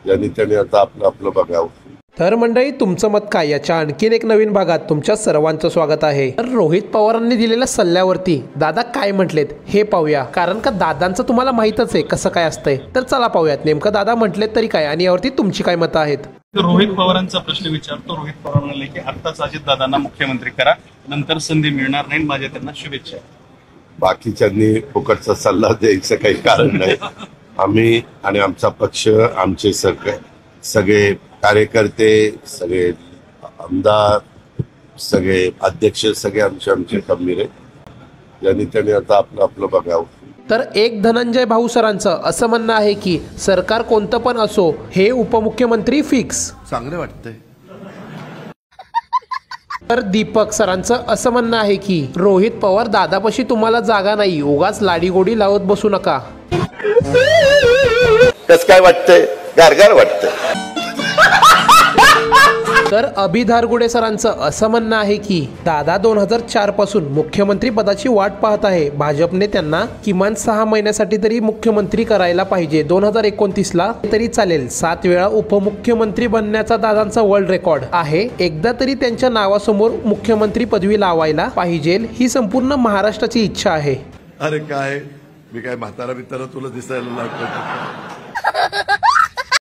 ज्यांनी त्यांनी आता आपलं आपलं बघावं। तर मंडळी, तुमचं मत काय याच्या आणखीन एक नवीन भागात तुमच्या सर्वांचं स्वागत आहे। तर रोहित पवारांनी दिलेल्या सल्ल्यावरती दादा काय म्हटलेत हे पाहूया, कारण का दादांचं तुम्हाला माहीतच आहे कसं काय असतंय। तर चला पाहूयात नेमकं दादा म्हटलेत तरी काय आणि यावरती तुमची काय मतं आहेत। रोहित पवारांचा प्रश्न विचारतो। रोहित पवार म्हणाले की आत्ताच अजितदादांना मुख्यमंत्री करा, नंतर संधी मिळणार नाही, माझ्या त्यांना शुभेच्छा। बाकीच्यांनी फुकटचा सल्ला द्यायचं काही कारण नाही। आम्ही आणि आमचा पक्ष, आमचे सगळे कार्यकर्ते, सगळे आमदार, सगळे अध्यक्ष, सगळे आमचे खंबीर आहेत। ज्यांनी त्यांनी आता आपलं आपलं बघावं। तर एक धनंजय भाऊ सरांचं असं म्हणणं आहे की सरकार कोणतं पण असो, हे उपमुख्यमंत्री फिक्स। चांगलं वाटतंय। तर दीपक सरांचं असं म्हणणं आहे की रोहित पवार दादापाशी तुम्हाला जागा नाही, उगाच लाडीगोडी लावत बसू नका। कसं काय वाटतंय? गारगार वाटतंय। तर अभिधारगुडे सरांचं असं म्हणणं आहे की दादा 2004 पासून मुख्यमंत्री पदाची वाट पाहत आहे, भाजपने त्यांना किमान 6 महिन्यासाठी तरी मुख्यमंत्री करायला पाहिजे। 2029ला तरी चालेल। 7 वेळा उपमुख्यमंत्री बनण्याचा दादांचा वर्ल्ड रेकॉर्ड आहे। एकदा तरी त्यांच्या नावासमोर मुख्यमंत्री पदवी लावायला पाहिजे, ही संपूर्ण महाराष्ट्राची इच्छा आहे। अरे काय, मी काय म्हातारा बितारा तुला दिसायला लागतो?